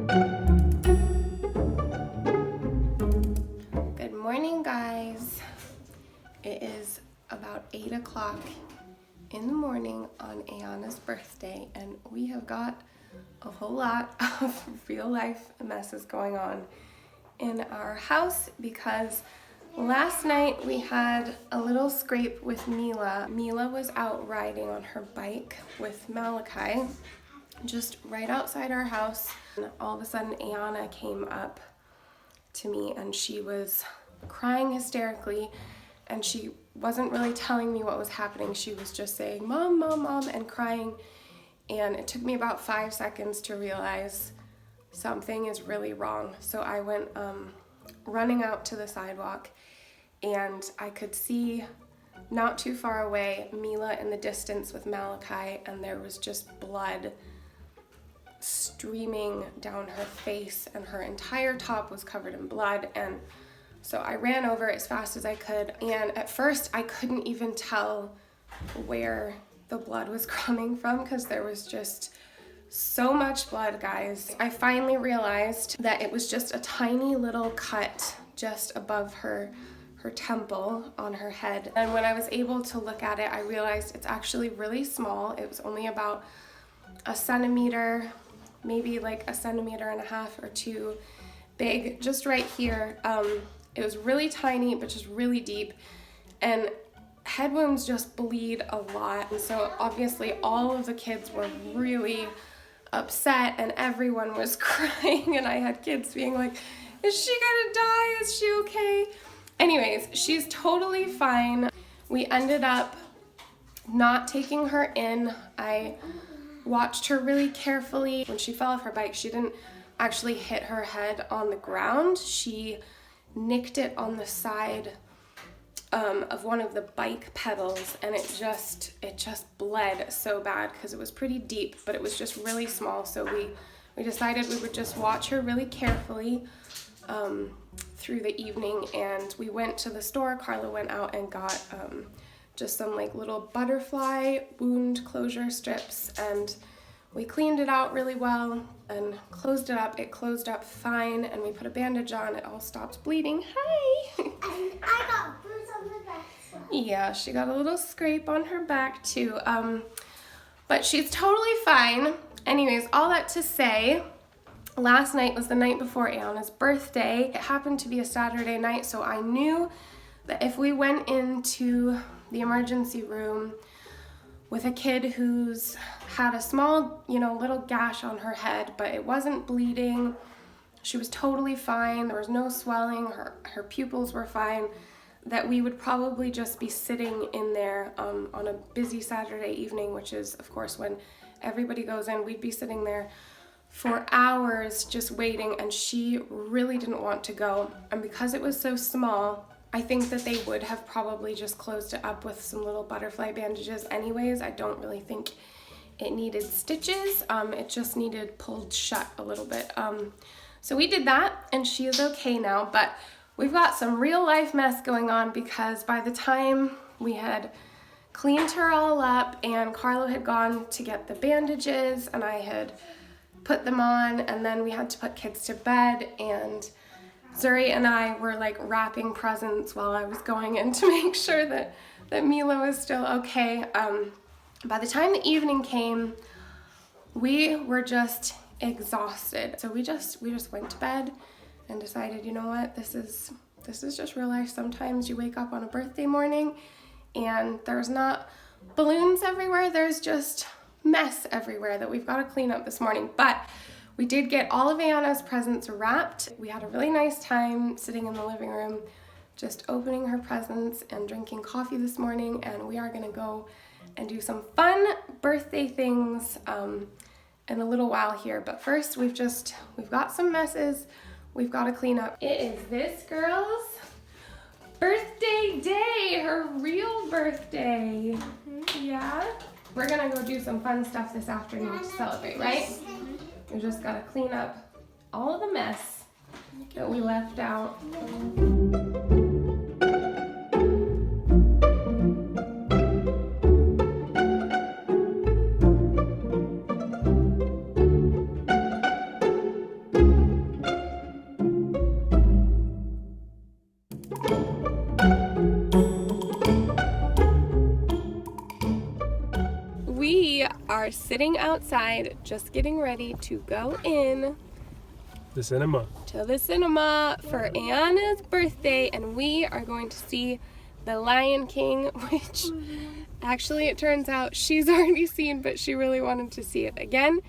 Good morning, guys. It is about 8 o'clock in the morning on Aiyana's birthday, and we have got a whole lot of real life messes going on in our house because last night we had a little scrape with Mila. Mila was out riding on her bike with Malachi just right outside our house, and all of a sudden Aiyana came up to me and she was crying hysterically, and she wasn't really telling me what was happening. She was just saying, "Mom, Mom, Mom," and crying. And it took me about 5 seconds to realize something is really wrong. So I went running out to the sidewalk, and I could see not too far away Mila in the distance with Malachi, and there was just blood streaming down her face, and her entire top was covered in blood. And so I ran over as fast as I could, and at first I couldn't even tell where the blood was coming from because there was just so much blood, guys. I finally realized that it was just a tiny little cut just above her temple on her head. And when I was able to look at it, I realized it's actually really small. It was only about a centimeter, maybe like a centimeter and a half or two big, just right here. It was really tiny, but just really deep. And head wounds just bleed a lot. And so obviously all of the kids were really upset and everyone was crying. And I had kids being like, "Is she gonna die? Is she okay?" Anyways, she's totally fine. We ended up not taking her in. I watched her really carefully. When she fell off her bike, she didn't actually hit her head on the ground. She nicked it on the side of one of the bike pedals, and it just bled so bad because it was pretty deep, but it was just really small. So we decided we would just watch her really carefully through the evening, and we went to the store. Carla went out and got just some like little butterfly wound closure strips, and we cleaned it out really well and closed it up. It closed up fine, and we put a bandage on. It all stopped bleeding. Hi! And I got a bruise on my back. Yeah, she got a little scrape on her back too. But she's totally fine. Anyways, all that to say, last night was the night before Aiyana's birthday. It happened to be a Saturday night, so I knew that if we went into the emergency room with a kid who's had a small, little gash on her head, but it wasn't bleeding. She was totally fine. There was no swelling. Her pupils were fine. That we would probably just be sitting in there on a busy Saturday evening, which is, of course, when everybody goes in. We'd be sitting there for hours just waiting, and she really didn't want to go. And because it was so small, I think that they would have probably just closed it up with some little butterfly bandages anyways. I don't really think it needed stitches. It just needed pulled shut a little bit. So we did that, and she is okay now, but we've got some real life mess going on because by the time we had cleaned her all up and Carlo had gone to get the bandages and I had put them on, and then we had to put kids to bed, and Zuri and I were like wrapping presents while I was going in to make sure that Mila was still okay. By the time the evening came, we were just exhausted. So we just went to bed and decided, you know what, this is just real life. Sometimes you wake up on a birthday morning and there's not balloons everywhere, there's just mess everywhere that we've got to clean up this morning. But we did get all of Aiyana's presents wrapped. We had a really nice time sitting in the living room, just opening her presents and drinking coffee this morning, and we are gonna go and do some fun birthday things in a little while here. But first, we've got some messes we've got to clean up. It is this girl's birthday day, her real birthday. Yeah? We're gonna go do some fun stuff this afternoon to celebrate, right? We just gotta clean up all of the mess that we left out. are sitting outside just getting ready to go in The cinema. to the cinema for Aiyana's birthday, and we are going to see The Lion King, which actually it turns out she's already seen, but she really wanted to see it again.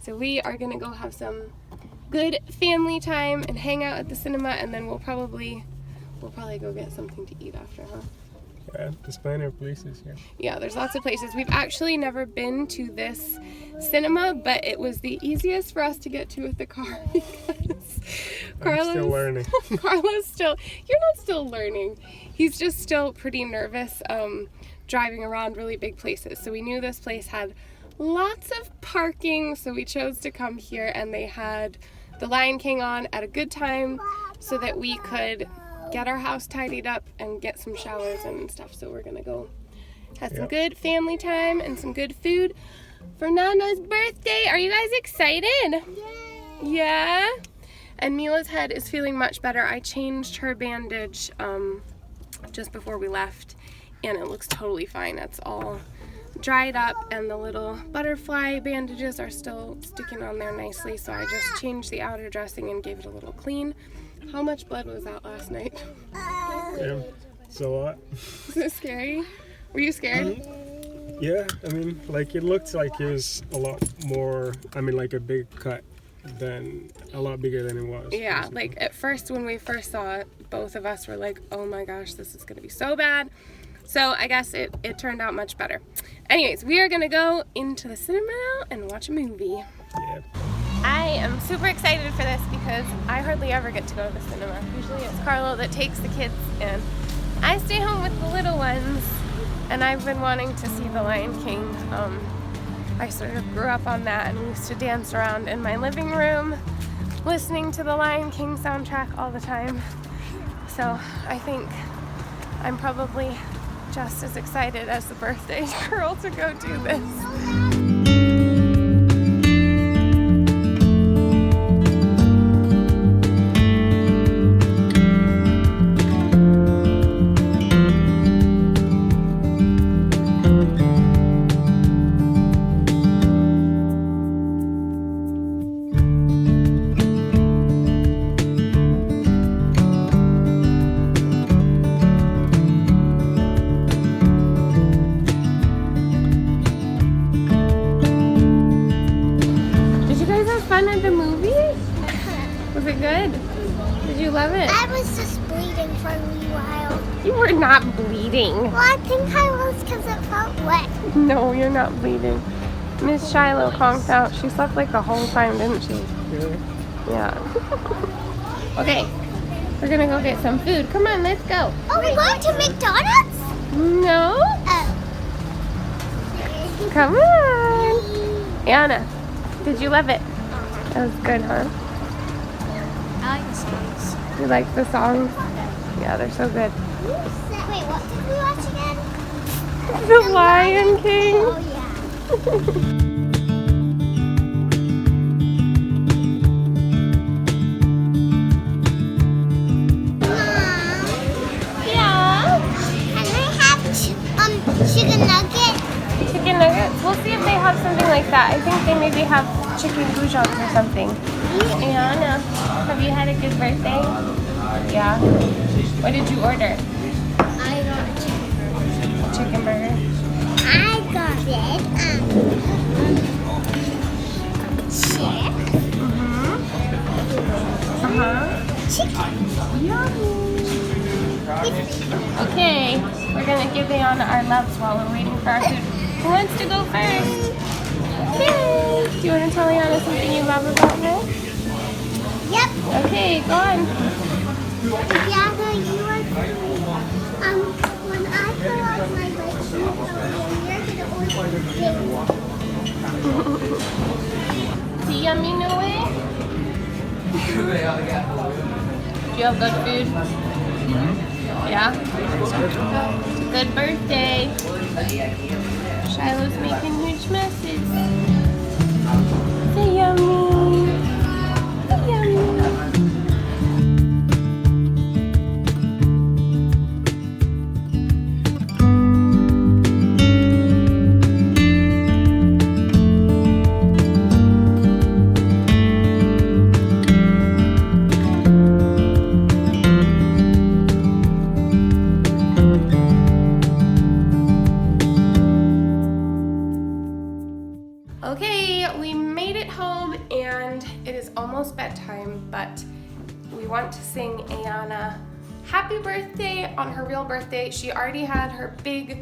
So we are gonna go have some good family time and hang out at the cinema, and then we'll probably go get something to eat after, huh? Yeah, there's plenty of places here. Yeah, there's lots of places. We've actually never been to this cinema, but it was the easiest for us to get to with the car because I'm still learning. You're not still learning. He's just still pretty nervous driving around really big places. So we knew this place had lots of parking, so we chose to come here, and they had The Lion King on at a good time so that we could get our house tidied up and get some showers and stuff. So we're gonna go have some good family time and some good food for Nana's birthday. Are you guys excited? Yeah? And Mila's head is feeling much better. I changed her bandage just before we left, and it looks totally fine. It's all dried up, and the little butterfly bandages are still sticking on there nicely, so I just changed the outer dressing and gave it a little clean. How much blood was out last night? Yeah, it's a lot. Was it scary? Were you scared? Yeah, I mean, like it looked like it was a lot more, I mean, like a big cut than, a lot bigger than it was. Yeah, basically. like at first when we first saw it, both of us were like, oh my gosh, this is gonna be so bad. So I guess it turned out much better. Anyways, we are gonna go into the cinema now and watch a movie. Yeah. I am super excited for this because I hardly ever get to go to the cinema. Usually it's Carlo that takes the kids, and I stay home with the little ones, and I've been wanting to see The Lion King. I sort of grew up on that and used to dance around in my living room listening to the Lion King soundtrack all the time. So I think I'm probably just as excited as the birthday girl to go do this. Fun at the movie? Was it good? Did you love it? I was just bleeding for a wee while. You were not bleeding. Well, I think I was because it felt wet. No, you're not bleeding. Miss Shiloh conked out. She slept like the whole time, didn't she? Yeah. Okay, we're gonna go get some food. Come on, let's go. Oh, we're going to McDonald's? No? Oh. Come on. Aiyana, did you love it? That was good, huh? I like the songs. You like the songs? Yeah, they're so good. Wait, what did we watch again? The Lion King. Oh, yeah. Chicken nuggets? Chicken nuggets? We'll see if they have something like that. I think they maybe have chicken goujons or something. Aiyana, have you had a good birthday? Yeah? What did you order? I got a chicken burger. Chicken burger? I got it. Chicken. Yummy. Okay, we're gonna give Aiyana our loves while we're waiting for our food. Who wants to go first? Okay. Do you want to tell Aiyana something you love about her? Yep. Okay, go on. Yeah, you are when I put on my red shoes, you're gonna order Is he yummy, no way? Do you have good food? Yeah? It's a good birthday. Shiloh's making huge messes. Say yummy. Say yummy. and it is almost bedtime, but we want to sing Aiyana happy birthday on her real birthday. She already had her big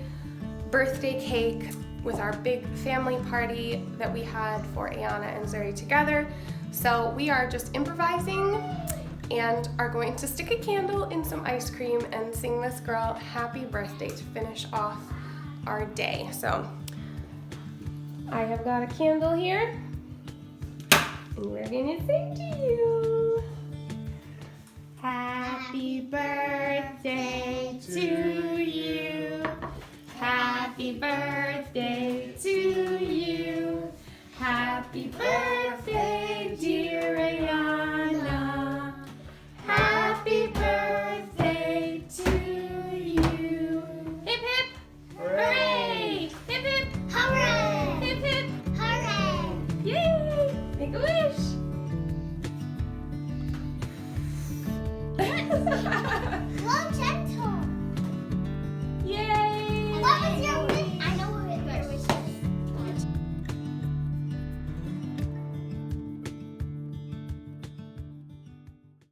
birthday cake with our big family party that we had for Aiyana and Zuri together. So we are just improvising and are going to stick a candle in some ice cream and sing this girl happy birthday to finish off our day. So I have got a candle here and we're gonna sing to you. Happy birthday to you. Happy birthday to you. Happy birthday.